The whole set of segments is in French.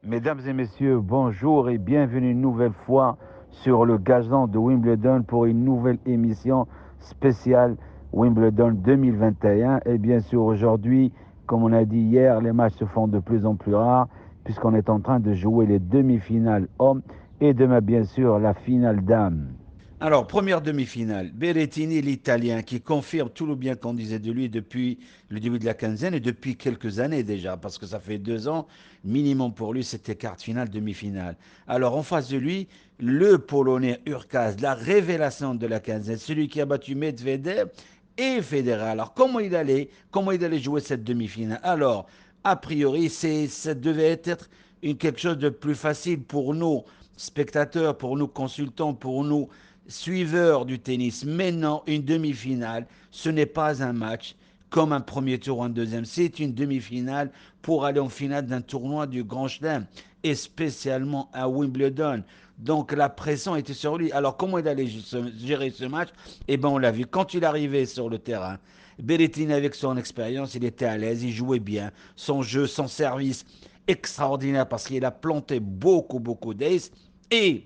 Mesdames et messieurs, bonjour et bienvenue une nouvelle fois sur le gazon de Wimbledon pour une nouvelle émission spéciale Wimbledon 2021. Et bien sûr, aujourd'hui, comme on a dit hier, les matchs se font de plus en plus rares puisqu'on est en train de jouer les demi-finales hommes et demain, bien sûr, la finale dames. Alors, première demi-finale, Berrettini, l'Italien, qui confirme tout le bien qu'on disait de lui depuis le début de la quinzaine et depuis quelques années déjà, parce que ça fait 2 ans, minimum pour lui, c'était quart finale, demi-finale. Alors, en face de lui, le Polonais Urkaz, la révélation de la quinzaine, celui qui a battu Medvedev et Federer. Alors, comment il allait jouer cette demi-finale? Alors, a priori, ça devait être quelque chose de plus facile pour nous, spectateurs, pour nous consultants, pour nous suiveur du tennis. Maintenant, une demi-finale, ce n'est pas un match comme un premier tour ou un deuxième. C'est une demi-finale pour aller en finale d'un tournoi du Grand Chelem et spécialement à Wimbledon. Donc la pression était sur lui. Alors comment il allait gérer ce match? Eh bien on l'a vu. Quand il arrivait sur le terrain, Berrettini avec son expérience, il était à l'aise, il jouait bien. Son jeu, son service extraordinaire parce qu'il a planté beaucoup d'aces. Et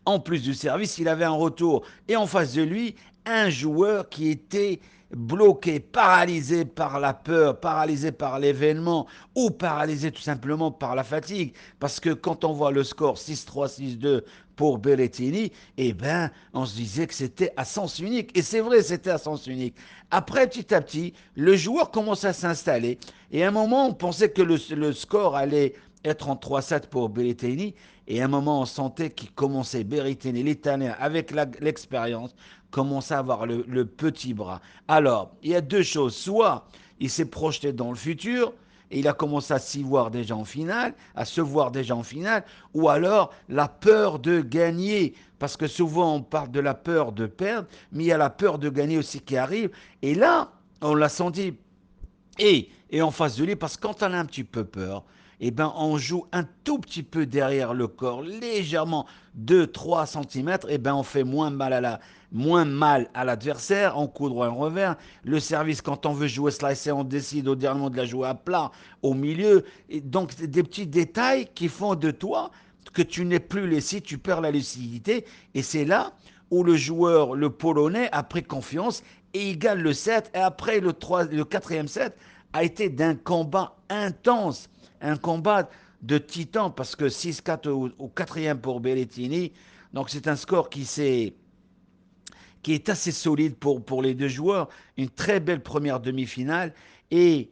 en plus du service, il avait un retour. Et en face de lui, un joueur qui était bloqué, paralysé par la peur, paralysé par l'événement ou paralysé tout simplement par la fatigue. Parce que quand on voit le score 6-3, 6-2 pour Berrettini, eh ben, on se disait que c'était à sens unique. Et c'est vrai, c'était à sens unique. Après, petit à petit, le joueur commence à s'installer. Et à un moment, on pensait que le score allait être en 3-7 pour Berrettini. Et à un moment, on sentait qu'il commençait, Berrettini, l'Italien, avec l'expérience, commençait à avoir le petit bras. Alors, il y a deux choses. Soit il s'est projeté dans le futur, et il a commencé à s'y voir déjà en finale, à se voir déjà en finale, ou alors la peur de gagner, parce que souvent on parle de la peur de perdre, mais il y a la peur de gagner aussi qui arrive, et là, on l'a senti et en face de lui, parce que quand on a un petit peu peur, eh ben, on joue un tout petit peu derrière le corps, légèrement 2-3 cm, eh ben, on fait moins mal à l'adversaire, en coup droit, en revers. Le service, quand on veut jouer slicer, on décide au dernier moment de la jouer à plat, au milieu. Et donc, des petits détails qui font de toi que tu n'es plus laissé, tu perds la lucidité. Et c'est là où le joueur, le Polonais, a pris confiance et il gagne le 7. Et après, le quatrième set a été d'un combat intense, un combat de titan, parce que 6-4 au quatrième pour Berrettini. Donc c'est un score qui est assez solide pour les deux joueurs. Une très belle première demi-finale. Et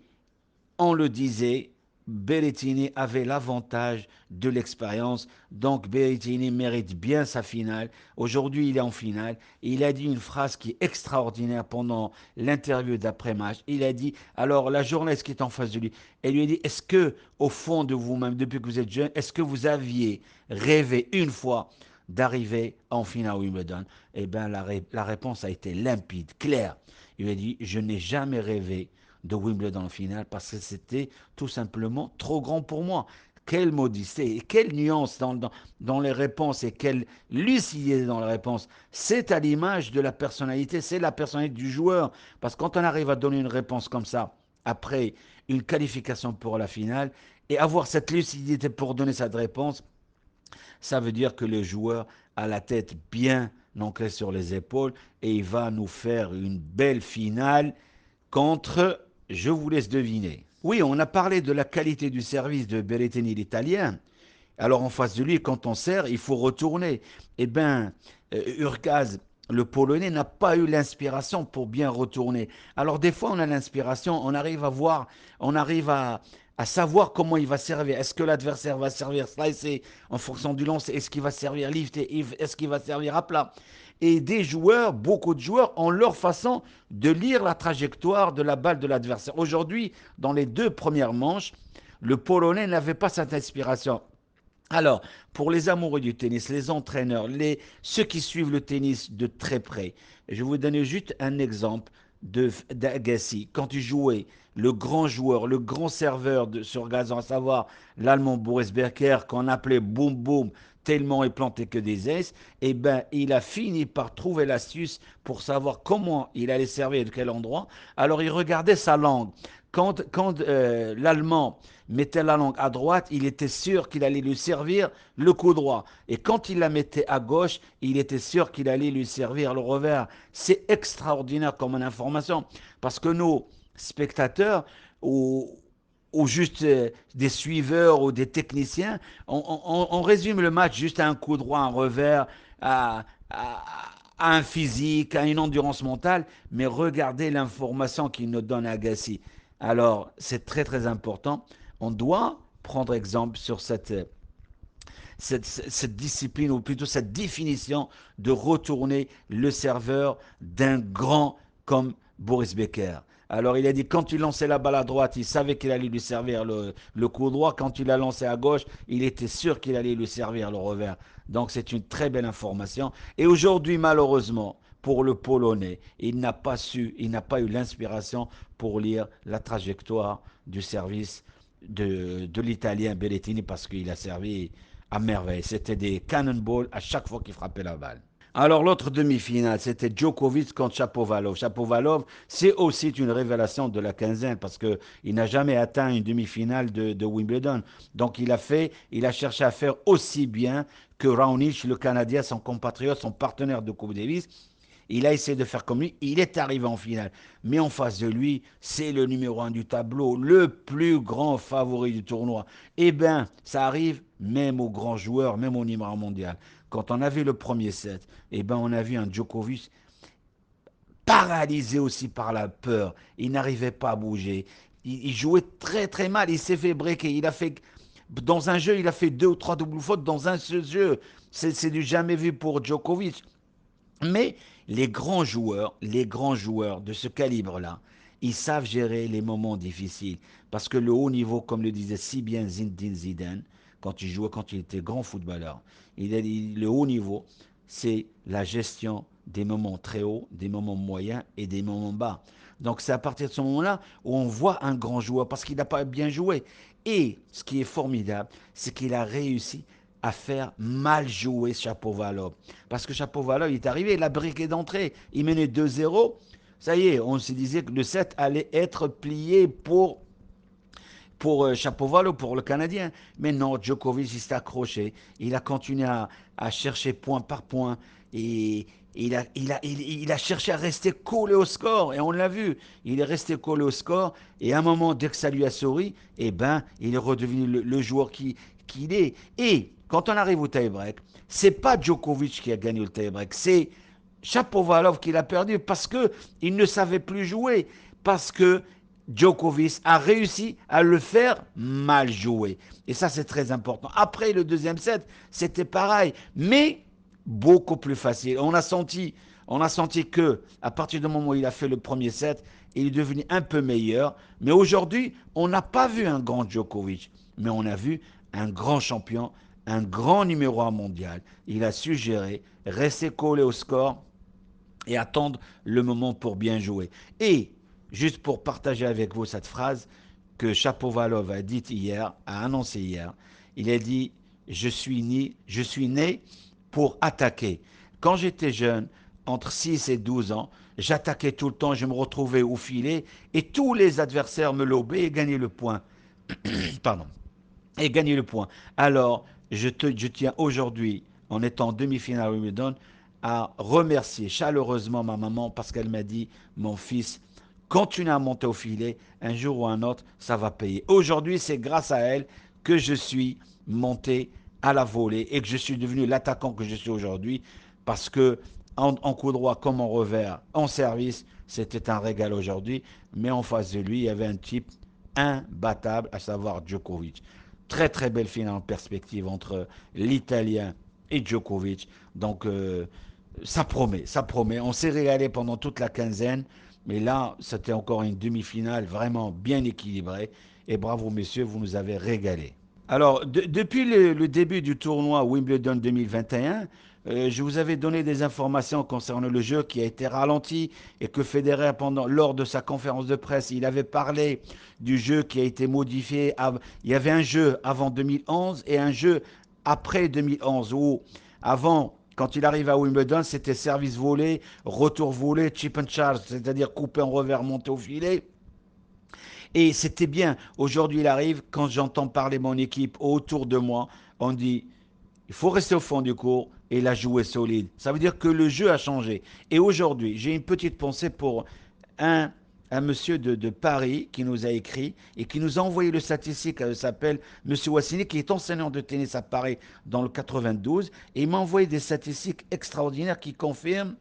on le disait, Berrettini avait l'avantage de l'expérience. Donc Berrettini mérite bien sa finale. Aujourd'hui, il est en finale. Et il a dit une phrase qui est extraordinaire pendant l'interview d'après-match. Il a dit, alors la journaliste qui est en face de lui, elle lui a dit, est-ce que au fond de vous-même, depuis que vous êtes jeune, est-ce que vous aviez rêvé une fois d'arriver en finale à Wimbledon? Eh bien, la réponse a été limpide, claire. Il a dit, je n'ai jamais rêvé de Wimbledon en finale parce que c'était tout simplement trop grand pour moi. Quelle modestie et quelle nuance dans les réponses et quelle lucidité dans les réponses. C'est à l'image de la personnalité, c'est la personnalité du joueur. Parce que quand on arrive à donner une réponse comme ça, après une qualification pour la finale, et avoir cette lucidité pour donner cette réponse, ça veut dire que le joueur a la tête bien ancrée sur les épaules et il va nous faire une belle finale contre, je vous laisse deviner. Oui, on a parlé de la qualité du service de Berrettini l'italien. Alors en face de lui, quand on sert, il faut retourner. Eh bien, Urkaz, le Polonais, n'a pas eu l'inspiration pour bien retourner. Alors des fois, on a l'inspiration, on arrive à voir, on arrive à savoir comment il va servir. Est-ce que l'adversaire va servir slicer en fonction du lance? Est-ce qu'il va servir lift? Est-ce qu'il va servir à plat? Et des joueurs, beaucoup de joueurs, ont leur façon de lire la trajectoire de la balle de l'adversaire. Aujourd'hui, dans les deux premières manches, le Polonais n'avait pas cette inspiration. Alors, pour les amoureux du tennis, les entraîneurs, ceux qui suivent le tennis de très près, je vais vous donner juste un exemple d'Agassi. Quand il jouait, le grand joueur, le grand serveur sur gazon, à savoir l'Allemand Boris Becker, qu'on appelait Boum Boum, tellement il plantait que des aces, eh ben, il a fini par trouver l'astuce pour savoir comment il allait servir et de quel endroit. Alors, il regardait sa langue. Quand l'Allemand mettait la langue à droite, il était sûr qu'il allait lui servir le coup droit. Et quand il la mettait à gauche, il était sûr qu'il allait lui servir le revers. C'est extraordinaire comme une information. Parce que nos spectateurs ou, ou juste des suiveurs ou des techniciens, on résume le match juste à un coup droit, un revers, à, à un physique, à une endurance mentale. Mais regardez l'information qu'il nous donne Agassi. Alors, c'est très très important. On doit prendre exemple sur cette discipline, ou plutôt cette définition de retourner le serveur d'un grand comme Boris Becker. Alors il a dit quand il lançait la balle à droite, il savait qu'il allait lui servir le coup droit. Quand il a lancé à gauche, il était sûr qu'il allait lui servir le revers. Donc c'est une très belle information. Et aujourd'hui, malheureusement, pour le Polonais, il n'a pas eu l'inspiration pour lire la trajectoire du service de l'Italien Bellettini parce qu'il a servi à merveille. C'était des cannonballs à chaque fois qu'il frappait la balle. Alors l'autre demi-finale, c'était Djokovic contre Shapovalov. Shapovalov, c'est aussi une révélation de la quinzaine parce qu'il n'a jamais atteint une demi-finale de Wimbledon. Donc il a cherché à faire aussi bien que Raonic, le Canadien, son compatriote, son partenaire de Coupe Davis. Il a essayé de faire comme lui, il est arrivé en finale. Mais en face de lui, c'est le numéro 1 du tableau, le plus grand favori du tournoi. Eh bien, ça arrive même aux grands joueurs, même au numéro 1 mondial. Quand on a vu le premier set, eh ben, on a vu un Djokovic paralysé aussi par la peur. Il n'arrivait pas à bouger. Il jouait très très mal. Il s'est fait breaker. Dans un jeu, il a fait 2 ou 3 doubles fautes dans un seul jeu. C'est du jamais vu pour Djokovic. Mais les grands joueurs de ce calibre-là, ils savent gérer les moments difficiles. Parce que le haut niveau, comme le disait si bien Zinedine Zidane, quand il était grand footballeur, il a dit le haut niveau, c'est la gestion des moments très hauts, des moments moyens et des moments bas. Donc c'est à partir de ce moment-là où on voit un grand joueur parce qu'il n'a pas bien joué. Et ce qui est formidable, c'est qu'il a réussi à faire mal jouer Shapovalov. Parce que Shapovalov, il est arrivé, il a briqué d'entrée. Il menait 2-0. Ça y est, on se disait que le set allait être plié pour Shapovalov, pour le Canadien. Mais non, Djokovic, il s'est accroché. Il a continué à chercher point par point. Et il a cherché à rester collé au score. Et on l'a vu. Il est resté collé au score. Et à un moment, dès que ça lui a souri, eh ben, il est redevenu le joueur qu'il est. Et quand on arrive au tie-break, c'est pas Djokovic qui a gagné le tie-break. C'est Shapovalov qui l'a perdu parce qu'il ne savait plus jouer. Parce que Djokovic a réussi à le faire mal jouer. Et ça, c'est très important. Après le deuxième set, c'était pareil, mais beaucoup plus facile. On a senti que à partir du moment où il a fait le premier set, il est devenu un peu meilleur. Mais aujourd'hui, on n'a pas vu un grand Djokovic, mais on a vu un grand champion, un grand numéro 1 mondial. Il a su gérer, rester collé au score et attendre le moment pour bien jouer. Et juste pour partager avec vous cette phrase que Shapovalov a dite hier, a annoncé hier, il a dit je suis né pour attaquer. Quand j'étais jeune, entre 6 et 12 ans, j'attaquais tout le temps, je me retrouvais au filet et tous les adversaires me lobaient et gagnaient le point. Pardon. Et gagner le point. Alors, je tiens aujourd'hui, en étant en demi-finale à Wimbledon, à remercier chaleureusement ma maman parce qu'elle m'a dit, mon fils, continue à monter au filet, un jour ou un autre, ça va payer. Aujourd'hui, c'est grâce à elle que je suis monté à la volée et que je suis devenu l'attaquant que je suis aujourd'hui parce que en coup droit comme en revers, en service, c'était un régal aujourd'hui. Mais en face de lui, il y avait un type imbattable, à savoir Djokovic. Très très belle finale en perspective entre l'Italien et Djokovic. Donc ça promet, ça promet. On s'est régalé pendant toute la quinzaine, mais là c'était encore une demi-finale vraiment bien équilibrée. Et bravo messieurs, vous nous avez régalé. Alors, depuis le début du tournoi Wimbledon 2021, je vous avais donné des informations concernant le jeu qui a été ralenti et que Federer, lors de sa conférence de presse, il avait parlé du jeu qui a été modifié. Il y avait un jeu avant 2011 et un jeu après 2011 où, avant, quand il arrive à Wimbledon, c'était service volé, retour volé, chip and charge, c'est-à-dire coupé en revers, monté au filet. Et c'était bien. Aujourd'hui, il arrive, quand j'entends parler mon équipe autour de moi, on dit, il faut rester au fond du cours et la jouer solide. Ça veut dire que le jeu a changé. Et aujourd'hui, j'ai une petite pensée pour un, un monsieur de Paris qui nous a écrit et qui nous a envoyé le statistique. Il s'appelle Monsieur Wassini, qui est enseignant de tennis à Paris dans le 92. Et il m'a envoyé des statistiques extraordinaires qui confirment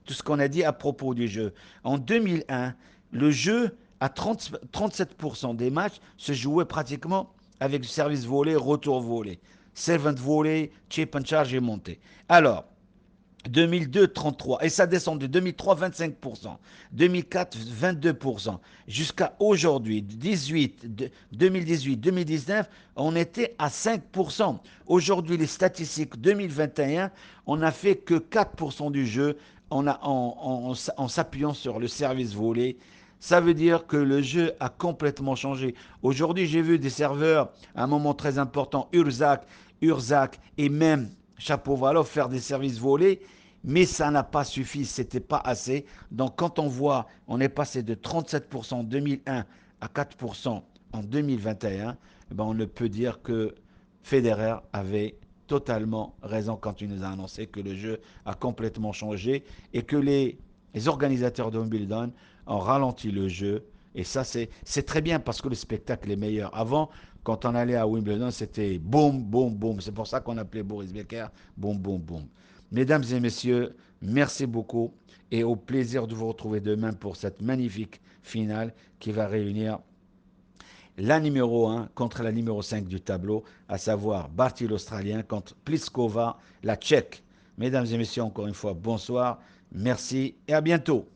tout ce qu'on a dit à propos du jeu. En 2001, le jeu, à 37% des matchs, se jouait pratiquement avec du service volé, retour volé. Servant volé, chip and charge et monté. Alors, 2002, 33. Et ça descend de 2003, 25%. 2004, 22%. Jusqu'à aujourd'hui, 2018, 2019, on était à 5%. Aujourd'hui, les statistiques 2021, on n'a fait que 4% du jeu en s'appuyant sur le service volé. Ça veut dire que le jeu a complètement changé. Aujourd'hui, j'ai vu des serveurs, à un moment très important, Urzac et même Chapovalov faire des services volés, mais ça n'a pas suffi, c'était pas assez. Donc quand on voit, on est passé de 37% en 2001 à 4% en 2021, ben on ne peut dire que Federer avait totalement raison quand il nous a annoncé que le jeu a complètement changé et que les organisateurs de Wimbledon ont ralenti le jeu. Et ça, c'est très bien parce que le spectacle est meilleur. Avant, quand on allait à Wimbledon, c'était boum, boum, boum. C'est pour ça qu'on appelait Boris Becker boum, boum, boum. Mesdames et messieurs, merci beaucoup et au plaisir de vous retrouver demain pour cette magnifique finale qui va réunir la numéro 1 contre la numéro 5 du tableau, à savoir Barty l'Australien contre Pliskova, la Tchèque. Mesdames et messieurs, encore une fois, bonsoir, merci et à bientôt.